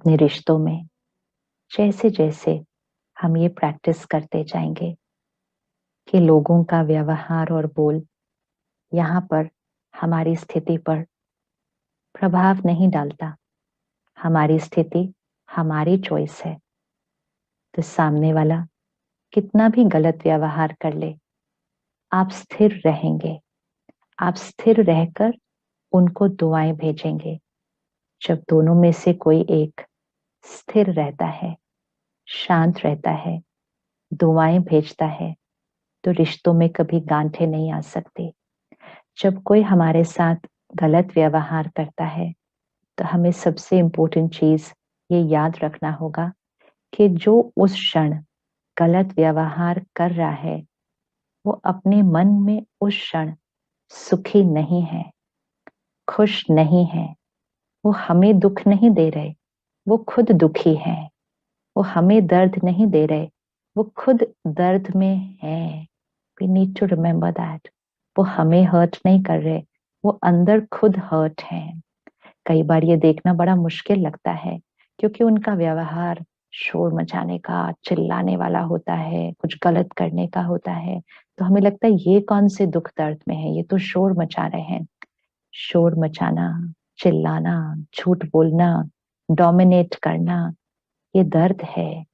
अपने रिश्तों में जैसे जैसे हम ये प्रैक्टिस करते जाएंगे कि लोगों का व्यवहार और बोल यहाँ पर हमारी स्थिति पर प्रभाव नहीं डालता, हमारी स्थिति हमारी चॉइस है। तो सामने वाला कितना भी गलत व्यवहार कर ले, आप स्थिर रहेंगे, आप स्थिर रहकर उनको दुआएं भेजेंगे। जब दोनों में से कोई एक स्थिर रहता है, शांत रहता है, दुआएं भेजता है, तो रिश्तों में कभी गांठें नहीं आ सकती। जब कोई हमारे साथ गलत व्यवहार करता है तो हमें सबसे इम्पोर्टेंट चीज ये याद रखना होगा कि जो उस क्षण गलत व्यवहार कर रहा है वो अपने मन में उस क्षण सुखी नहीं है, खुश नहीं है। वो हमें दुख नहीं दे रहे, वो खुद दुखी है। वो हमें दर्द नहीं दे रहे, वो खुद दर्द में है। We need to remember that. वो हमें हर्ट नहीं कर रहे, वो अंदर खुद हर्ट है। कई बार ये देखना बड़ा मुश्किल लगता है क्योंकि उनका व्यवहार शोर मचाने का, चिल्लाने वाला होता है, कुछ गलत करने का होता है। तो हमें लगता है ये कौन से दुख दर्द में है, ये तो शोर मचा रहे हैं। शोर मचाना, चिल्लाना, झूठ बोलना, डोमिनेट करना, ये दर्द है।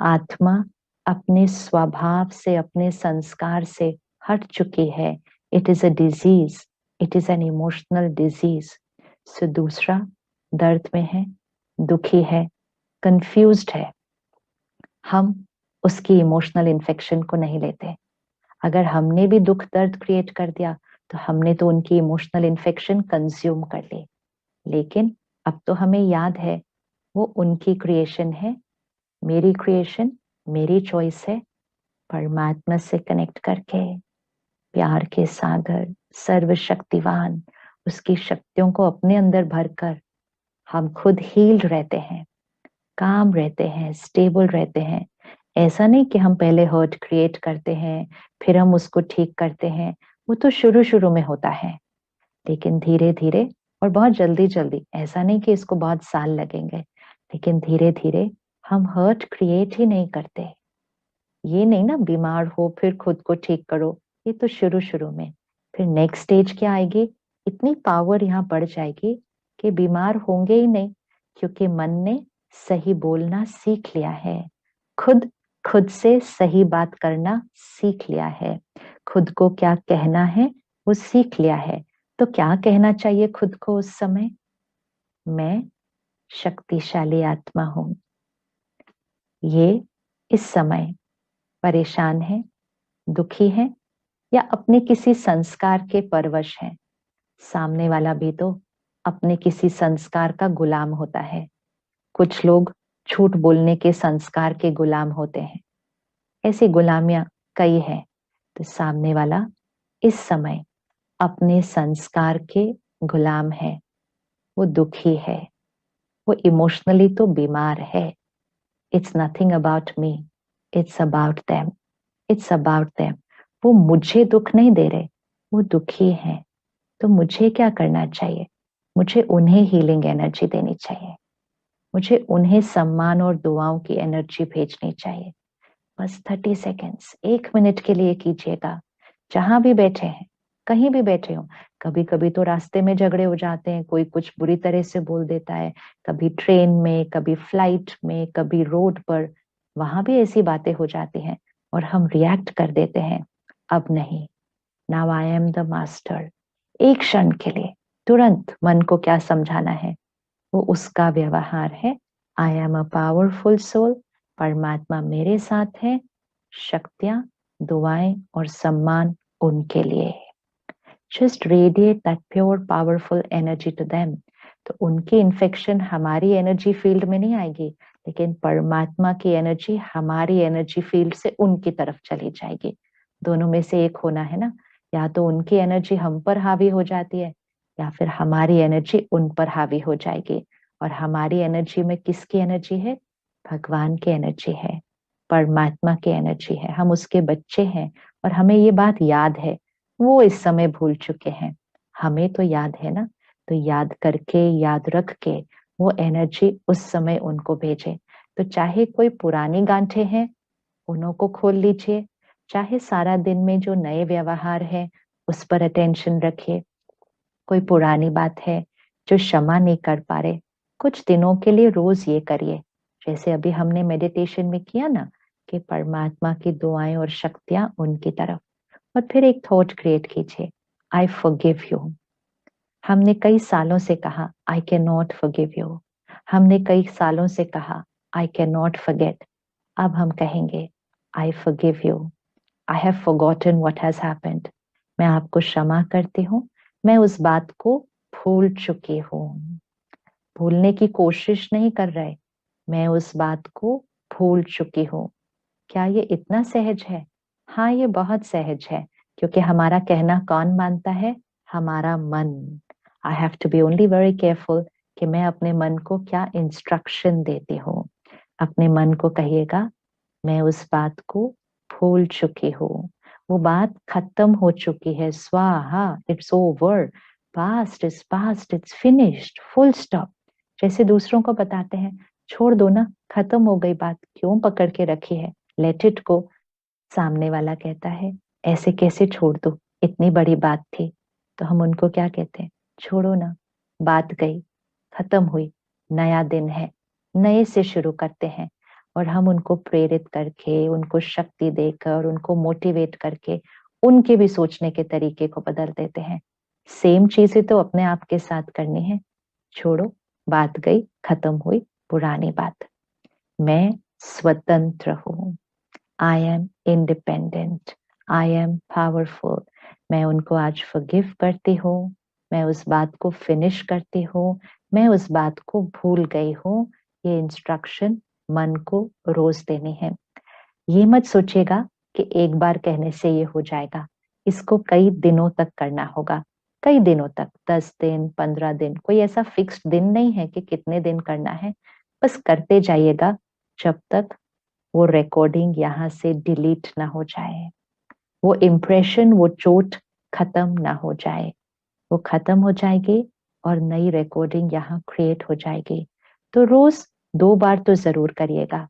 आत्मा अपने स्वभाव से, अपने संस्कार से हट चुकी है। It is a disease, it is an emotional disease. So दूसरा दर्द में है, दुखी है, कंफ्यूज्ड है, हम उसकी इमोशनल इन्फेक्शन को नहीं लेते। अगर हमने भी दुख दर्द क्रिएट कर दिया तो हमने तो उनकी इमोशनल इन्फेक्शन कंज्यूम कर ली। लेकिन अब तो हमें याद है वो उनकी क्रिएशन है, मेरी क्रिएशन, मेरी चॉइस है। परमात्मा से कनेक्ट करके, प्यार के सागर, सर्वशक्तिवान, उसकी शक्तियों को अपने अंदर भरकर हम खुद हील्ड रहते हैं, काम रहते हैं, स्टेबल रहते हैं। ऐसा नहीं कि हम पहले हर्ट क्रिएट करते हैं फिर हम उसको ठीक करते हैं। वो तो शुरू शुरू में होता है, लेकिन धीरे धीरे और बहुत जल्दी जल्दी, ऐसा नहीं कि इसको बहुत साल लगेंगे, लेकिन धीरे धीरे हम हर्ट क्रिएट ही नहीं करते। ये नहीं ना बीमार हो फिर खुद को ठीक करो, ये तो शुरू शुरू में। फिर नेक्स्ट स्टेज क्या आएगी, इतनी पावर यहाँ बढ़ जाएगी कि बीमार होंगे ही नहीं, क्योंकि मन ने सही बोलना सीख लिया है, खुद खुद से सही बात करना सीख लिया है, खुद को क्या कहना है वो सीख लिया है। तो क्या कहना चाहिए खुद को उस समय, मैं शक्तिशाली आत्मा हूं। ये इस समय परेशान है, दुखी है, या अपने किसी संस्कार के परवश है। सामने वाला भी तो अपने किसी संस्कार का गुलाम होता है। कुछ लोग झूठ बोलने के संस्कार के गुलाम होते हैं। ऐसी गुलामियां कई हैं। तो सामने वाला इस समय अपने संस्कार के गुलाम है, वो दुखी है, वो इमोशनली तो बीमार है। It's nothing about me, it's about them, it's about them. वो मुझे दुख नहीं दे रहे, वो दुखी हैं। तो मुझे क्या करना चाहिए, मुझे उन्हें हीलिंग एनर्जी देनी चाहिए, मुझे उन्हें सम्मान और दुआओं की एनर्जी भेजनी चाहिए। बस 30 सेकेंड्स, 1 मिनट के लिए कीजिएगा। जहां भी बैठे हैं, कहीं भी बैठे हो। कभी कभी तो रास्ते में झगड़े हो जाते हैं, कोई कुछ बुरी तरह से बोल देता है, कभी ट्रेन में, कभी फ्लाइट में, कभी रोड पर, वहां भी ऐसी बातें हो जाती हैं और हम रिएक्ट कर देते हैं। अब नहीं, now I am the master. एक क्षण के लिए तुरंत मन को क्या समझाना है, वो उसका व्यवहार है। I am a powerful soul, परमात्मा मेरे साथ है, शक्तियां, दुआएं और सम्मान उनके लिए। Just radiate that pure powerful energy to them. तो उनकी इन्फेक्शन हमारी एनर्जी फील्ड में नहीं आएगी, लेकिन परमात्मा की एनर्जी हमारी एनर्जी फील्ड से उनकी तरफ चली जाएगी। दोनों में से एक होना है ना, या तो उनकी एनर्जी हम पर हावी हो जाती है या फिर हमारी एनर्जी उन पर हावी हो जाएगी। और हमारी एनर्जी में किसकी एनर्जी है, भगवान की एनर्जी है, परमात्मा की एनर्जी है। हम उसके बच्चे हैं और हमें ये बात याद है। वो इस समय भूल चुके हैं, हमें तो याद है ना। तो याद करके, याद रख के वो एनर्जी उस समय उनको भेजे। तो चाहे कोई पुरानी गांठें हैं, उन्हों को खोल लीजिए, चाहे सारा दिन में जो नए व्यवहार है उस पर अटेंशन रखिए। कोई पुरानी बात है जो क्षमा नहीं कर पा रहे, कुछ दिनों के लिए रोज ये करिए। जैसे अभी हमने मेडिटेशन में किया ना, कि परमात्मा की दुआएं और शक्तियां उनकी तरफ। और फिर एक थॉट क्रिएट कीजिए, आई फॉरगिव यू। हमने कई सालों से कहा I can not forgive you. हमने कई सालों से कहा आई कैन नॉट फॉरगेट। अब हम कहेंगे I forgive you. I have forgotten what has happened. मैं आपको क्षमा करती हूँ, मैं उस बात को भूल चुकी हूँ। भूलने की कोशिश नहीं कर रहे, मैं उस बात को भूल चुकी हूँ। क्या ये इतना सहज है? हाँ, ये बहुत सहज है, क्योंकि हमारा कहना कौन मानता है? हमारा मन। I have to be only very careful कि मैं अपने मन को क्या इंस्ट्रक्शन देती हूँ। अपने मन को कहिएगा, मैं उस बात को भूल चुकी हूँ, वो बात खत्म हो चुकी है, स्वाहा, it's over, past is past, it's finished, full stop. जैसे दूसरों को बताते हैं, छोड़ दो ना, खत्म हो गई बात, क्यों पकड़ के रखी है, लेट इट गो। सामने वाला कहता है, ऐसे कैसे छोड़ दो, इतनी बड़ी बात थी। तो हम उनको क्या कहते हैं? छोड़ो ना, बात गई, खत्म हुई, नया दिन है, नए से शुरू करते हैं। और हम उनको प्रेरित करके, उनको शक्ति देकर, उनको मोटिवेट करके उनके भी सोचने के तरीके को बदल देते हैं। सेम चीजें तो अपने आप के साथ करनी है। छोड़ो, बात गई, खत्म हुई, पुरानी बात। मैं स्वतंत्र हूँ। I am independent. I am powerful. मैं उनको आज फॉरगिव करती हूँ। मैं उस बात को फिनिश करती हूँ। मैं उस बात को भूल गई हूँ। ये इंस्ट्रक्शन मन को रोज देनी है। ये मत सोचिएगा कि एक बार कहने से ये हो जाएगा। इसको कई दिनों तक करना होगा, कई दिनों तक, 10 दिन, 15 दिन, कोई ऐसा फिक्स्ड दिन नहीं है कि कितने दिन करना है। बस करते जाइएगा जब तक वो रिकॉर्डिंग यहाँ से डिलीट ना हो जाए, वो इम्प्रेशन, वो चोट खत्म ना हो जाए। वो खत्म हो जाएगी और नई रिकॉर्डिंग यहाँ क्रिएट हो जाएगी। तो रोज 2 बार तो जरूर करिएगा।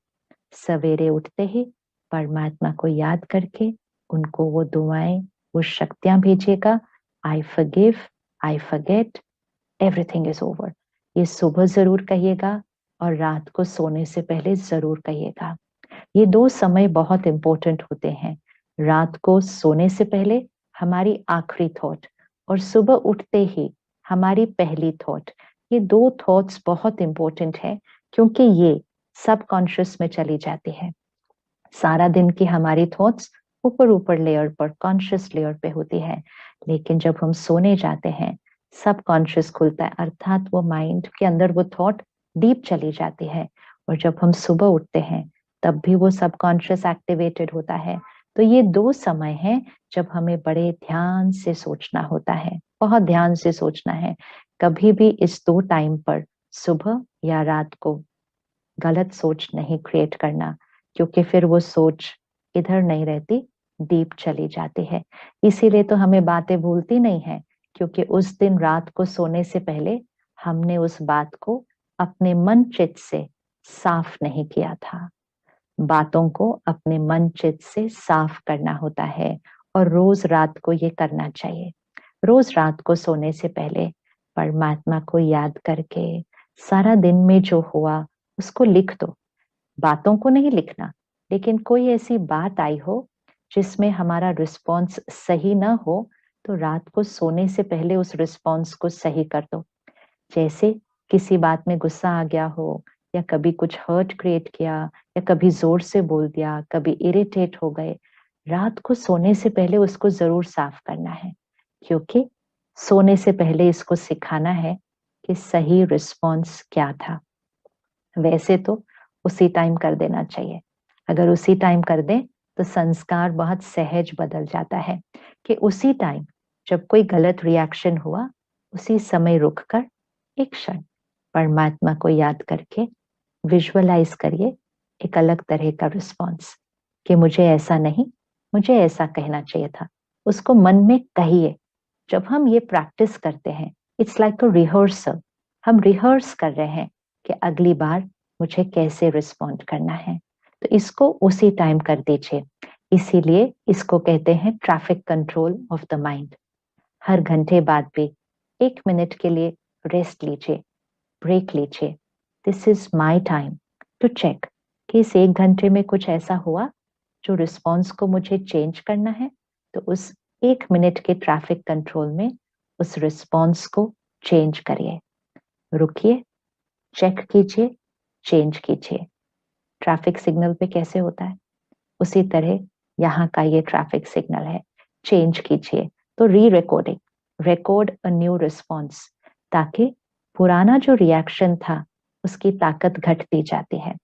सवेरे उठते ही परमात्मा को याद करके उनको वो दुआएं, वो शक्तियां भेजिएगा। I forgive, I forget, everything is over. ये सुबह जरूर कहिएगा और रात को सोने से पहले जरूर कहिएगा। ये 2 समय बहुत इंपॉर्टेंट होते हैं। रात को सोने से पहले हमारी आखिरी थॉट, और सुबह उठते ही हमारी पहली थॉट। ये 2 थॉट्स बहुत इंपॉर्टेंट है, क्योंकि ये सबकॉन्शियस में चली जाती है। सारा दिन की हमारी थॉट्स ऊपर ऊपर लेयर पर, कॉन्शियस लेयर पे होती है, लेकिन जब हम सोने जाते हैं सबकॉन्शियस खुलता है, अर्थात वो माइंड के अंदर वो थॉट डीप चली जाती है। और जब हम सुबह उठते हैं तब भी वो सबकॉन्शियस एक्टिवेटेड होता है। तो ये 2 समय हैं जब हमें बड़े ध्यान से सोचना होता है, बहुत ध्यान से सोचना है। कभी भी इस 2 टाइम पर, सुबह या रात को, गलत सोच नहीं क्रिएट करना, क्योंकि फिर वो सोच इधर नहीं रहती, डीप चली जाती है। इसीलिए तो हमें बातें भूलती नहीं है, क्योंकि उस दिन रात को सोने से पहले हमने उस बात को अपने मन चित्त से साफ नहीं किया था। बातों को अपने मन चित्त से साफ करना होता है, और रोज रात को ये करना चाहिए। रोज रात को सोने से पहले परमात्मा को याद करके सारा दिन में जो हुआ उसको लिख दो। बातों को नहीं लिखना, लेकिन कोई ऐसी बात आई हो जिसमें हमारा रिस्पॉन्स सही ना हो, तो रात को सोने से पहले उस रिस्पॉन्स को सही कर दो। जैसे किसी बात में गुस्सा आ गया हो, या कभी कुछ हर्ट क्रिएट किया, या कभी जोर से बोल दिया, कभी इरिटेट हो गए, रात को सोने से पहले उसको जरूर साफ करना है। क्योंकि सोने से पहले इसको सिखाना है कि सही रिस्पॉन्स क्या था। वैसे तो उसी टाइम कर देना चाहिए। अगर उसी टाइम कर दें तो संस्कार बहुत सहज बदल जाता है, कि उसी टाइम जब कोई गलत रिएक्शन हुआ, उसी समय रुककर एक क्षण परमात्मा को याद करके विजुअलाइज करिए एक अलग तरह का रिस्पॉन्स, कि मुझे ऐसा नहीं, मुझे ऐसा कहना चाहिए था। उसको मन में कहिए। जब हम ये प्रैक्टिस करते हैं, इट्स लाइक अ रिहर्सल। हम रिहर्स कर रहे हैं कि अगली बार मुझे कैसे रिस्पॉन्ड करना है, तो इसको उसी टाइम कर दीजिए। इसीलिए इसको कहते हैं traffic control of the mind. हर घंटे बाद भी 1 मिनट के लिए रेस्ट लीजिए, ब्रेक लीजिए। This is my time to check कि इस 1 घंटे में कुछ ऐसा हुआ जो रिस्पॉन्स को मुझे चेंज करना है, तो उस 1 मिनट के ट्रैफिक कंट्रोल में उस रिस्पॉन्स को चेंज करिए। रुकिए, चेक कीजिए, चेंज कीजिए। ट्रैफिक सिग्नल पे कैसे होता है, उसी तरह यहाँ का ये ट्रैफिक सिग्नल है। चेंज कीजिए, तो री recording, record a new response, ताकि पुराना जो रिएक्शन था उसकी ताकत घटती जाती है।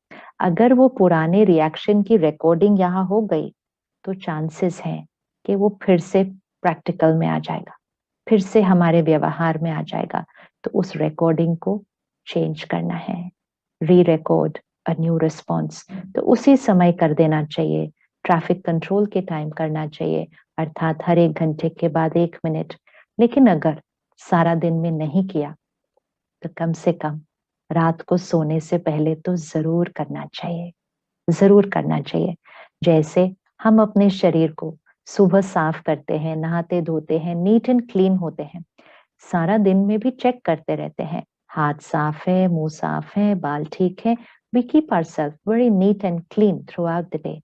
अगर वो पुराने रिएक्शन की रिकॉर्डिंग यहाँ हो गई तो चांसेस हैं कि वो फिर से प्रैक्टिकल में आ जाएगा, फिर से हमारे व्यवहार में आ जाएगा। तो उस रिकॉर्डिंग को चेंज करना है, री रिकॉर्ड अ न्यू रिस्पॉन्स। तो उसी समय कर देना चाहिए, ट्रैफिक कंट्रोल के टाइम करना चाहिए, अर्थात हर 1 घंटे के बाद 1 मिनट। लेकिन अगर सारा दिन में नहीं किया तो कम से कम रात को सोने से पहले तो जरूर करना चाहिए, जरूर करना चाहिए। जैसे हम अपने शरीर को सुबह साफ करते हैं, नहाते धोते हैं, नीट एंड क्लीन होते हैं, सारा दिन में भी चेक करते रहते हैं, हाथ साफ है, मुंह साफ है, बाल ठीक है, we keep ourselves very neat and clean throughout the day.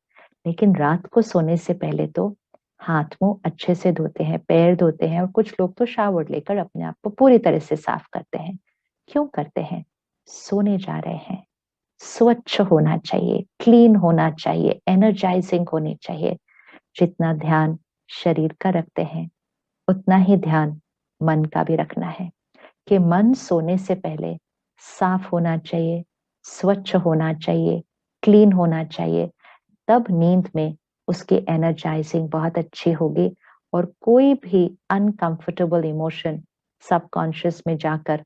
लेकिन रात को सोने से पहले तो हाथ मुंह अच्छे से धोते हैं, पैर धोते हैं, और कुछ लोग तो शावर लेकर अपने आप को पूरी तरह से साफ करते हैं। क्यों करते हैं? सोने जा रहे हैं, स्वच्छ होना चाहिए, क्लीन होना चाहिए, एनर्जाइजिंग होनी चाहिए। जितना ध्यान शरीर का रखते हैं उतना ही ध्यान मन का भी रखना है, कि मन सोने से पहले साफ होना चाहिए, स्वच्छ होना चाहिए, क्लीन होना चाहिए। तब नींद में उसकी एनर्जाइजिंग बहुत अच्छी होगी और कोई भी अनकंफर्टेबल इमोशन सबकॉन्शियस में जाकर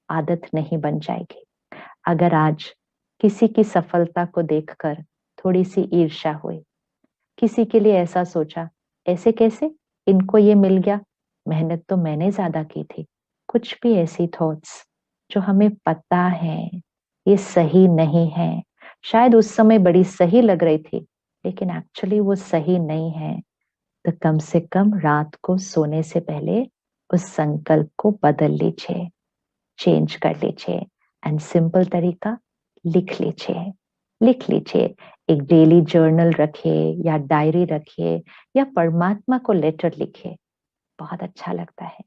आदत नहीं बन जाएगी। अगर आज किसी की सफलता को देखकर थोड़ी सी ईर्ष्या हुई, किसी के लिए ऐसा सोचा, ऐसे कैसे इनको ये मिल गया, मेहनत तो मैंने ज्यादा की थी, कुछ भी ऐसी थॉट्स जो हमें पता है ये सही नहीं है, शायद उस समय बड़ी सही लग रही थी लेकिन एक्चुअली वो सही नहीं है, तो कम से कम रात को सोने से पहले उस संकल्प को बदल लीजिए, चेंज कर लीजिए। एंड सिंपल तरीका, लिख लीजिए, लिख लीजिए। एक डेली जर्नल रखिए या डायरी रखिए या परमात्मा को लेटर लिखिए, बहुत अच्छा लगता है।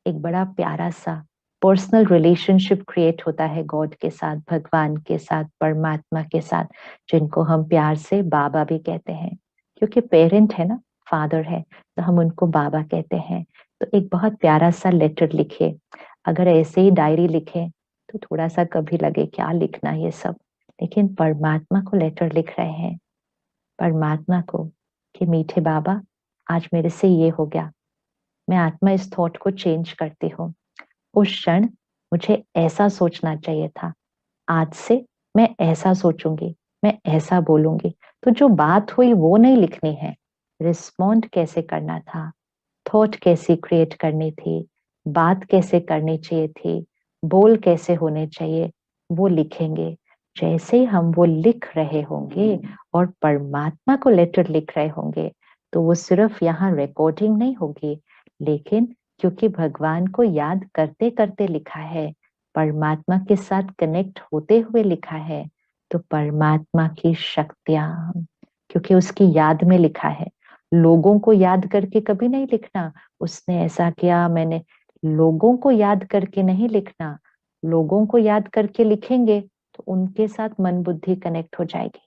एक बड़ा प्यारा सा पर्सनल रिलेशनशिप क्रिएट होता है गॉड के साथ, भगवान के साथ, परमात्मा के साथ, जिनको हम प्यार से बाबा भी कहते हैं, क्योंकि पेरेंट है ना, फादर है, तो हम उनको बाबा कहते हैं। तो एक बहुत प्यारा सा लेटर लिखिए। अगर ऐसे ही डायरी लिखें तो थोड़ा सा कभी लगे क्या लिखना ये सब, लेकिन परमात्मा को लेटर लिख रहे हैं, परमात्मा को, कि मीठे बाबा आज मेरे से ये हो गया, मैं आत्मा इस थॉट को चेंज करती हूँ, उस क्षण मुझे ऐसा सोचना चाहिए था, आज से मैं ऐसा सोचूंगी, मैं ऐसा बोलूंगी। तो जो बात हुई वो नहीं लिखनी है, रिस्पॉन्ड कैसे करना था, थॉट कैसी क्रिएट करनी थी, बात कैसे करनी चाहिए थी, बोल कैसे होने चाहिए, वो लिखेंगे। जैसे ही हम वो लिख रहे होंगे और परमात्मा को लेटर लिख रहे होंगे, तो वो सिर्फ यहाँ रिकॉर्डिंग नहीं होगी, लेकिन क्योंकि भगवान को याद करते करते लिखा है, परमात्मा के साथ कनेक्ट होते हुए लिखा है, तो परमात्मा की शक्तियां, क्योंकि उसकी याद में लिखा है, लोगों को याद करके कभी नहीं लिखना, उसने ऐसा किया मैंने, लोगों को याद करके नहीं लिखना। लोगों को याद करके लिखेंगे तो उनके साथ मन बुद्धि कनेक्ट हो जाएगी।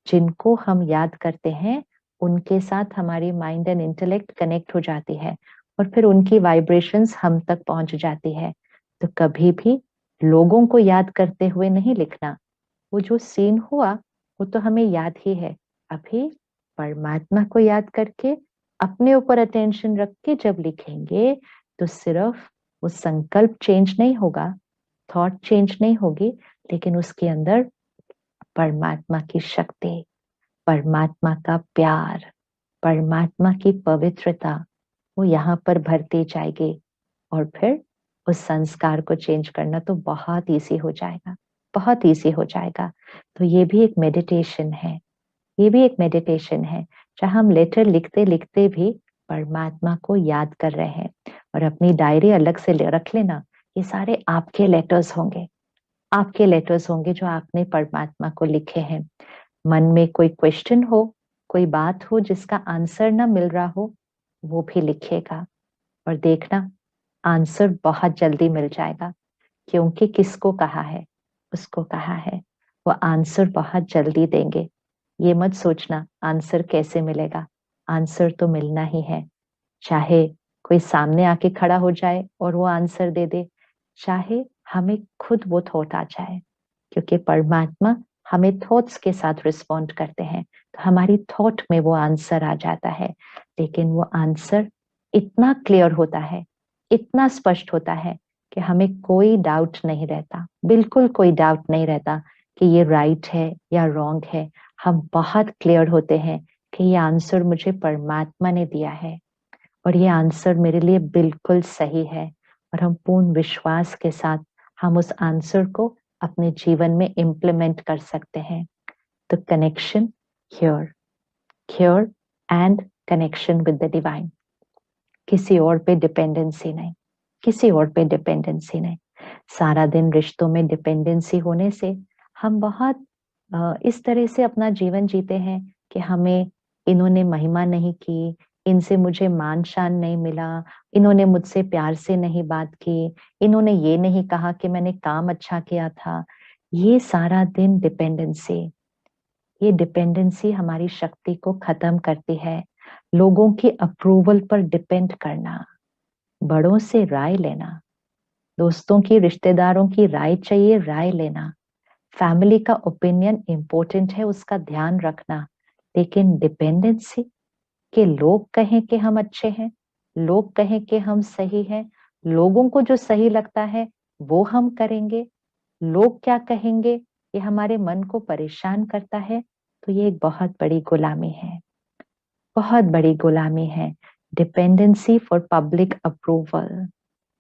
जिनको हम याद करते हैं उनके साथ हमारी माइंड एंड इंटेलेक्ट कनेक्ट हो जाती है और फिर उनकी वाइब्रेशंस हम तक पहुंच जाती है। तो कभी भी लोगों को याद करते हुए नहीं लिखना, वो जो सीन हुआ वो तो हमें याद ही है, अभी परमात्मा को याद करके अपने ऊपर अटेंशन रख के जब लिखेंगे तो सिर्फ वो संकल्प चेंज नहीं होगा, थॉट चेंज नहीं होगी, लेकिन उसके अंदर परमात्मा की शक्ति, परमात्मा का प्यार, परमात्मा की पवित्रता वो यहाँ पर भरती जाएगी और फिर उस संस्कार को चेंज करना तो बहुत इजी हो जाएगा। बहुत इजी हो जाएगा। तो ये भी एक मेडिटेशन है, ये भी एक मेडिटेशन है, जहाँ हम लेटर लिखते लिखते भी परमात्मा को याद कर रहे हैं। और अपनी डायरी अलग से रख लेना, ये सारे आपके लेटर्स होंगे, आपके लेटर्स होंगे जो आपने परमात्मा को लिखे हैं। मन में कोई क्वेश्चन हो, कोई बात हो जिसका आंसर ना मिल रहा हो, वो भी लिखिएगा और देखना आंसर बहुत जल्दी मिल जाएगा। क्योंकि किसको कहा है, उसको कहा है, वो आंसर बहुत जल्दी देंगे। ये मत सोचना आंसर कैसे मिलेगा, आंसर तो मिलना ही है। चाहे कोई सामने आके खड़ा हो जाए और वो आंसर दे दे, चाहे हमें खुद वो थॉट आ जाए, क्योंकि परमात्मा हमें थॉट्स के साथ रिस्पॉन्ड करते हैं, तो हमारी थॉट में वो आंसर आ जाता है। लेकिन वो आंसर इतना क्लियर होता है, इतना स्पष्ट होता है कि हमें कोई डाउट नहीं रहता, बिल्कुल कोई डाउट नहीं रहता कि ये राइट है या रॉन्ग है। हम बहुत क्लियर होते हैं कि ये आंसर मुझे परमात्मा ने दिया है और ये आंसर मेरे लिए बिल्कुल सही है। और हम पूर्ण विश्वास के साथ हम उस आंसर को अपने जीवन में इम्प्लीमेंट कर सकते हैं। तो connection here, here and connection with the divine, किसी और पे डिपेंडेंसी नहीं, किसी और पे डिपेंडेंसी नहीं। सारा दिन रिश्तों में डिपेंडेंसी होने से हम बहुत इस तरह से अपना जीवन जीते हैं कि हमें इन्होंने महिमा नहीं की, इनसे मुझे मान शान नहीं मिला, इन्होंने मुझसे प्यार से नहीं बात की, इन्होंने ये नहीं कहा कि मैंने काम अच्छा किया था। ये सारा दिन डिपेंडेंसी, ये डिपेंडेंसी हमारी शक्ति को खत्म करती है। लोगों की अप्रूवल पर डिपेंड करना, बड़ों से राय लेना, दोस्तों की रिश्तेदारों की राय चाहिए, राय लेना, फैमिली का ओपिनियन इंपॉर्टेंट है, उसका ध्यान रखना। लेकिन डिपेंडेंसी कि लोग कहें कि हम अच्छे हैं, लोग कहें कि हम सही हैं, लोगों को जो सही लगता है वो हम करेंगे, लोग क्या कहेंगे, ये हमारे मन को परेशान करता है। तो ये एक बहुत बड़ी गुलामी है, बहुत बड़ी गुलामी है। डिपेंडेंसी फॉर पब्लिक अप्रूवल,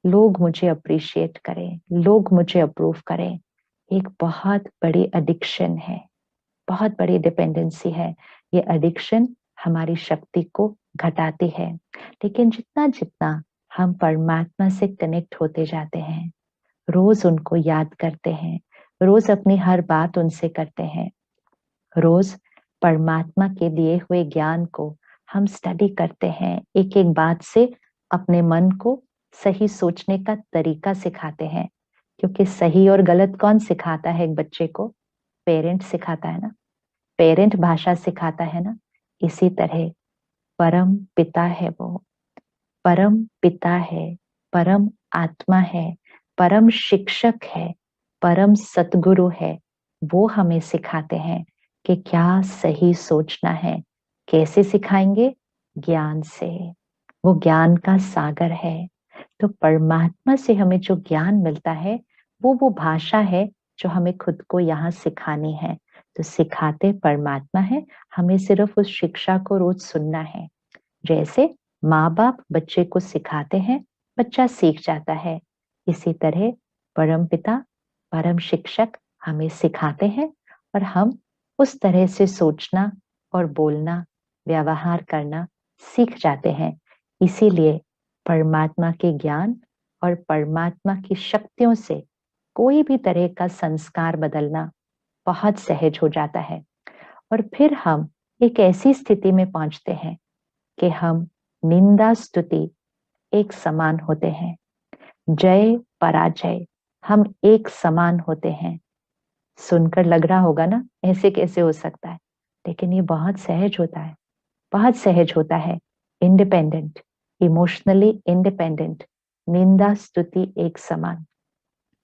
लोग मुझे अप्रिशिएट करें, लोग मुझे अप्रूव करें, एक बहुत बड़ी एडिक्शन है, बहुत बड़ी डिपेंडेंसी है। ये एडिक्शन हमारी शक्ति को घटाती है। लेकिन जितना जितना हम परमात्मा से कनेक्ट होते जाते हैं, रोज उनको याद करते हैं, रोज अपनी हर बात उनसे करते हैं, रोज परमात्मा के दिए हुए ज्ञान को हम स्टडी करते हैं, एक एक बात से अपने मन को सही सोचने का तरीका सिखाते हैं। क्योंकि सही और गलत कौन सिखाता है एक बच्चे को? पेरेंट सिखाता है ना, पेरेंट भाषा सिखाता है ना। इसी तरह परम पिता है वो, परम पिता है, परम आत्मा है, परम शिक्षक है, परम सतगुरु है। वो हमें सिखाते हैं कि क्या सही सोचना है। कैसे सिखाएंगे? ज्ञान से। वो ज्ञान का सागर है। तो परमात्मा से हमें जो ज्ञान मिलता है वो भाषा है जो हमें खुद को यहाँ सिखानी है। तो सिखाते परमात्मा है, हमें सिर्फ उस शिक्षा को रोज सुनना है। जैसे माँ बाप बच्चे को सिखाते हैं, बच्चा सीख जाता है। इसी तरह परम पिता, परम शिक्षक हमें सिखाते हैं और हम उस तरह से सोचना और बोलना, व्यवहार करना सीख जाते हैं। इसीलिए परमात्मा के ज्ञान और परमात्मा की शक्तियों से कोई भी तरह का संस्कार बदलना बहुत सहज हो जाता है। और फिर हम एक ऐसी स्थिति में पहुंचते हैं कि हम निंदा स्तुति एक समान होते हैं, जय पराजय हम एक समान होते हैं। सुनकर लग रहा होगा ना ऐसे कैसे हो सकता है, लेकिन ये बहुत सहज होता है, बहुत सहज होता है। इंडिपेंडेंट, इमोशनली इंडिपेंडेंट, निंदा स्तुति एक समान।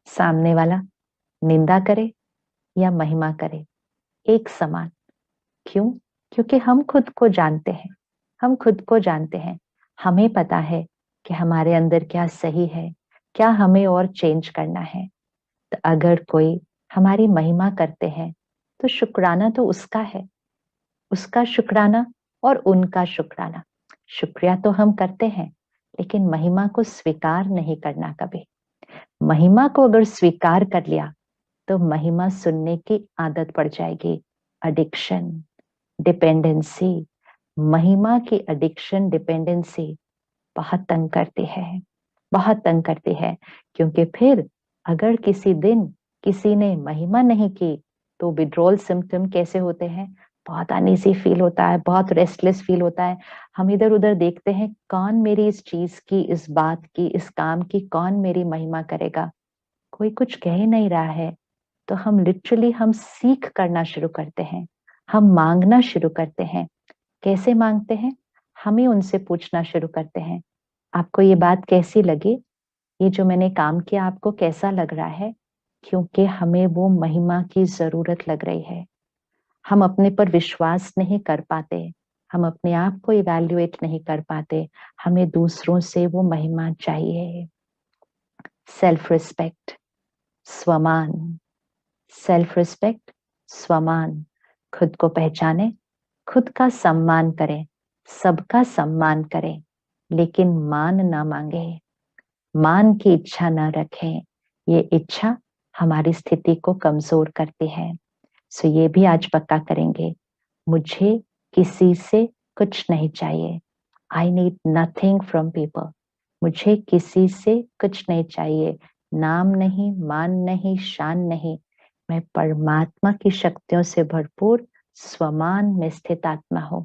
सामने वाला निंदा करे या महिमा करे, एक समान। क्यों? क्योंकि हम खुद को जानते हैं, हम खुद को जानते हैं। हमें पता है कि हमारे अंदर क्या सही है, क्या हमें और चेंज करना है। तो अगर कोई हमारी महिमा करते हैं तो शुक्राना तो उसका है, उसका शुक्राना और उनका शुक्राना। शुक्रिया तो हम करते हैं, लेकिन महिमा को स्वीकार नहीं करना कभी। महिमा को अगर स्वीकार कर लिया तो महिमा सुनने की आदत पड़ जाएगी। एडिक्शन, डिपेंडेंसी, महिमा की एडिक्शन, डिपेंडेंसी बहुत तंग करती है, बहुत तंग करती है। क्योंकि फिर अगर किसी दिन किसी ने महिमा नहीं की तो विड्रॉल सिम्टम कैसे होते हैं? बहुत अनईजी फील होता है, बहुत रेस्टलेस फील होता है। हम इधर उधर देखते हैं, कौन मेरी इस चीज की, इस बात की, इस काम की कौन मेरी महिमा करेगा? कोई कुछ कह ही नहीं रहा है। तो हम लिटरली हम सीख करना शुरू करते हैं, हम मांगना शुरू करते हैं। कैसे मांगते हैं? हम ही उनसे पूछना शुरू करते हैं, आपको ये बात कैसी लगी? ये जो मैंने काम किया आपको कैसा लग रहा है? क्योंकि हमें वो महिमा की जरूरत लग रही है। हम अपने पर विश्वास नहीं कर पाते, हम अपने आप को इवैल्यूएट नहीं कर पाते, हमें दूसरों से वो महिमा चाहिए। सेल्फ रिस्पेक्ट, स्वमान, सेल्फ रिस्पेक्ट, स्वमान। खुद को पहचाने, खुद का सम्मान करें, सबका सम्मान करें, लेकिन मान ना मांगे, मान की इच्छा न रखें। ये इच्छा हमारी स्थिति को कमजोर करती है। सो ये भी आज पक्का करेंगे, मुझे किसी से कुछ नहीं चाहिए। I need nothing from people. मुझे किसी से कुछ नहीं चाहिए, नाम नहीं, मान नहीं, शान नहीं। मैं परमात्मा की शक्तियों से भरपूर स्वमान में स्थित आत्मा हूं।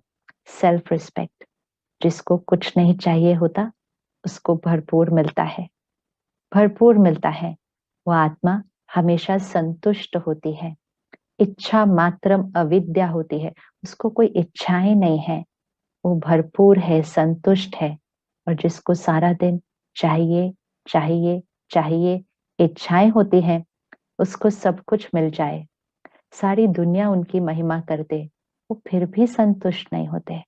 सेल्फ रिस्पेक्ट, जिसको कुछ नहीं चाहिए होता उसको भरपूर मिलता है, भरपूर मिलता है। वो आत्मा हमेशा संतुष्ट होती है। इच्छा मात्रम अविद्या होती है, उसको कोई इच्छाएं नहीं है, वो भरपूर है, संतुष्ट है। और जिसको सारा दिन चाहिए चाहिए चाहिए इच्छाएं होती हैं, उसको सब कुछ मिल जाए, सारी दुनिया उनकी महिमा कर दे, वो फिर भी संतुष्ट नहीं होते,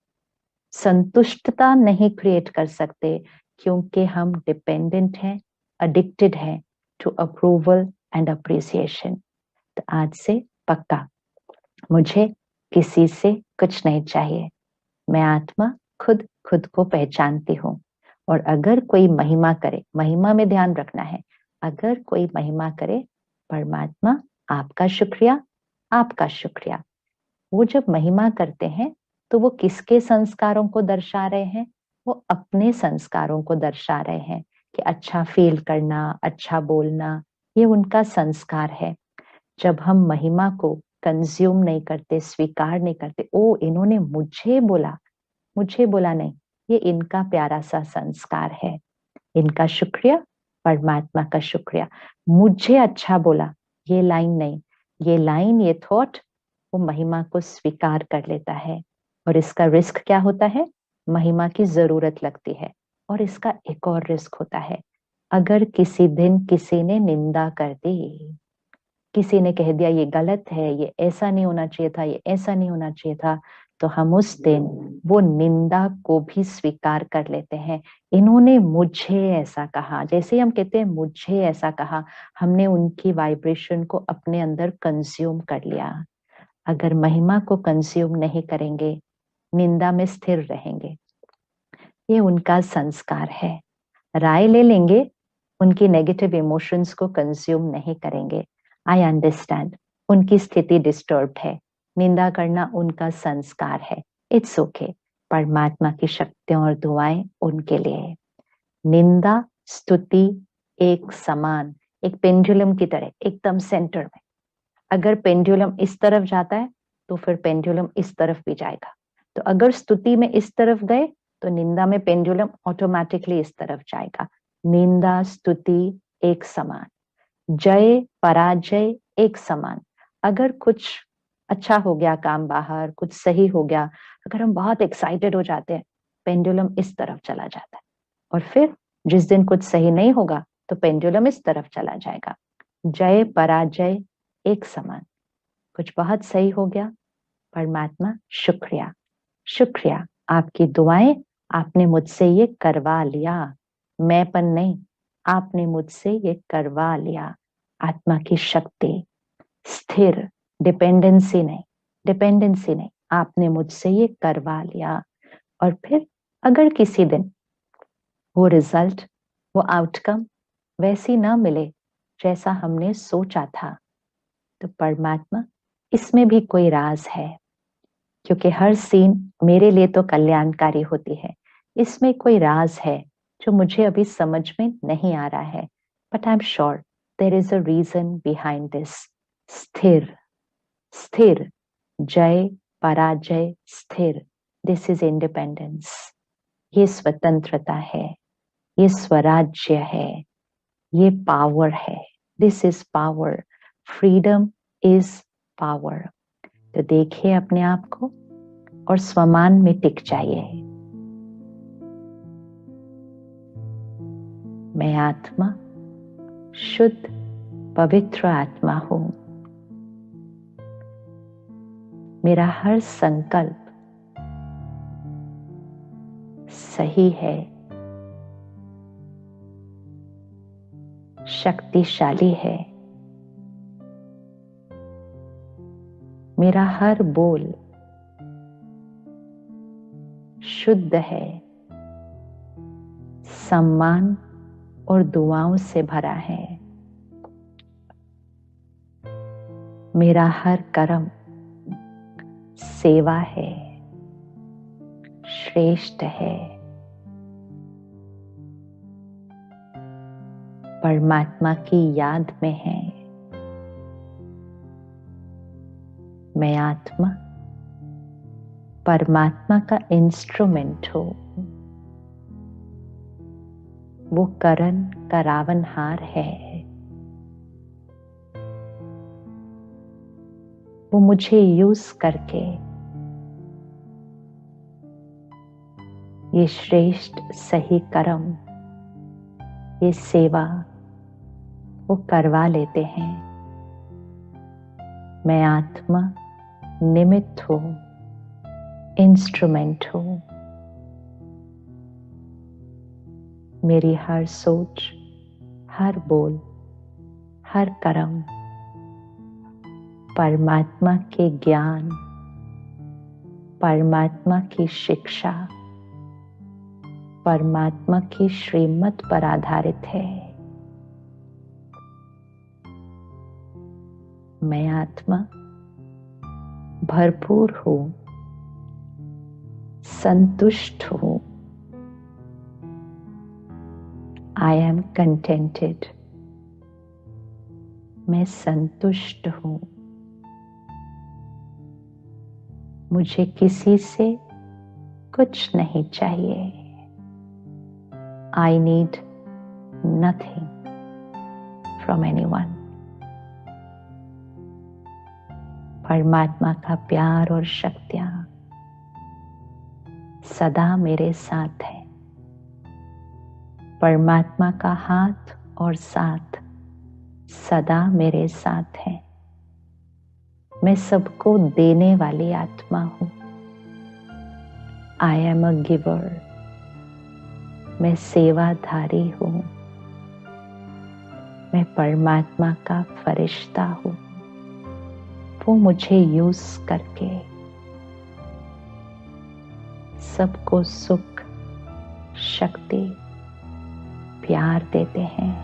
संतुष्टता नहीं क्रिएट कर सकते। क्योंकि हम डिपेंडेंट हैं, एडिक्टेड हैं टू अप्रूवल एंड अप्रिसिएशन। तो आज से पक्का, मुझे किसी से कुछ नहीं चाहिए। मैं आत्मा खुद खुद को पहचानती हूँ। और अगर कोई महिमा करे, महिमा में ध्यान रखना है, अगर कोई महिमा करे, परमात्मा आपका शुक्रिया, आपका शुक्रिया। वो जब महिमा करते हैं तो वो किसके संस्कारों को दर्शा रहे हैं? वो अपने संस्कारों को दर्शा रहे हैं कि अच्छा फील करना, अच्छा बोलना, ये उनका संस्कार है। जब हम महिमा को कंज्यूम नहीं करते, स्वीकार नहीं करते, ओ इन्होंने मुझे बोला नहीं, ये इनका प्यारा सा संस्कार है, इनका शुक्रिया, परमात्मा का शुक्रिया। मुझे अच्छा बोला, ये लाइन नहीं, ये लाइन, ये थॉट वो महिमा को स्वीकार कर लेता है। और इसका रिस्क क्या होता है? महिमा की जरूरत लगती है। और इसका एक और रिस्क होता है, अगर किसी दिन किसी ने निंदा कर दी, किसी ने कह दिया ये गलत है, ये ऐसा नहीं होना चाहिए था, ये ऐसा नहीं होना चाहिए था, तो हम उस दिन वो निंदा को भी स्वीकार कर लेते हैं। इन्होंने मुझे ऐसा कहा, जैसे हम कहते हैं मुझे ऐसा कहा, हमने उनकी वाइब्रेशन को अपने अंदर कंज्यूम कर लिया। अगर महिमा को कंज्यूम नहीं करेंगे, निंदा में स्थिर रहेंगे, ये उनका संस्कार है। राय ले लेंगे, उनकी नेगेटिव इमोशंस को कंज्यूम नहीं करेंगे। आई अंडरस्टैंड, उनकी स्थिति डिस्टर्ब है, निंदा करना उनका संस्कार है, इट्स ओके। परमात्मा की शक्तियां और दुआएं उनके लिए है। निंदा स्तुति एक समान, एक पेंडुलम की तरह एकदम सेंटर में। अगर पेंडुलम इस तरफ जाता है तो फिर पेंडुलम इस तरफ भी जाएगा। तो अगर स्तुति में इस तरफ गए तो निंदा में पेंडुलम ऑटोमेटिकली इस तरफ जाएगा। निंदा स्तुति एक समान, जय पराजय एक समान। अगर कुछ अच्छा हो गया काम बाहर, कुछ सही हो गया, अगर हम बहुत एक्साइटेड हो जाते हैं, पेंडुलम इस तरफ चला जाता है। और फिर जिस दिन कुछ सही नहीं होगा तो पेंडुलम इस तरफ चला जाएगा। जय पराजय एक समान। कुछ बहुत सही हो गया, परमात्मा शुक्रिया, शुक्रिया, आपकी दुआएं, आपने मुझसे ये करवा लिया, मैंपन नहीं, आपने मुझसे ये करवा लिया। आत्मा की शक्ति स्थिर, डिपेंडेंसी नहीं, डिपेंडेंसी नहीं, आपने मुझसे ये करवा लिया। और फिर अगर किसी दिन वो रिजल्ट, वो आउटकम वैसी ना मिले जैसा हमने सोचा था, तो परमात्मा, इसमें भी कोई राज है, क्योंकि हर सीन मेरे लिए तो कल्याणकारी होती है। इसमें कोई राज है जो मुझे अभी समझ में नहीं आ रहा है, but I am sure there is a reason behind this. स्थिर, स्थिर, जय पराजय स्थिर, दिस इज इंडिपेंडेंस। ये स्वतंत्रता है, ये स्वराज्य है, ये पावर है। This is power, freedom is power. तो देखिए अपने आप को और स्वमान में टिक जाइए। मैं आत्मा, शुद्ध पवित्र आत्मा हूं। मेरा हर संकल्प सही है, शक्तिशाली है। मेरा हर बोल शुद्ध है, सम्मान और दुआओं से भरा है। मेरा हर कर्म सेवा है, श्रेष्ठ है। परमात्मा की याद में है। मैं आत्मा परमात्मा का इंस्ट्रूमेंट हूं। वो करण का रावणहार है। वो मुझे यूज करके ये श्रेष्ठ सही कर्म, ये सेवा वो करवा लेते हैं। मैं आत्मा निमित्त हूं, इंस्ट्रूमेंट हूं। मेरी हर सोच, हर बोल, हर कर्म परमात्मा के ज्ञान, परमात्मा की शिक्षा, परमात्मा की श्रीमत पर आधारित है। मैं आत्मा भरपूर हूं, संतुष्ट हूं। I am contented. मैं संतुष्ट हूं। मुझे किसी से कुछ नहीं चाहिए। I need nothing from anyone. परमात्मा का प्यार और शक्तियां सदा मेरे साथ है। परमात्मा का हाथ और साथ सदा मेरे साथ है। मैं सबको देने वाली आत्मा हूं। आई एम अ गिवर। मैं सेवाधारी हूं। मैं परमात्मा का फरिश्ता हूं। वो मुझे यूज करके सबको सुख, शक्ति, प्यार देते हैं।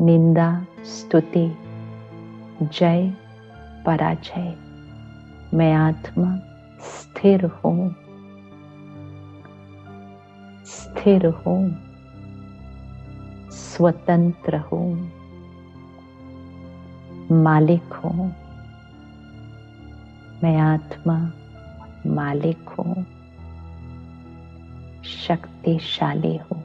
निंदा, स्तुति, जय, पराजय, मैं आत्मा स्थिर हूं, स्थिर हूं, स्वतंत्र हूं, मालिक हूं। मैं आत्मा मालिक हूं, शक्तिशाली हूं।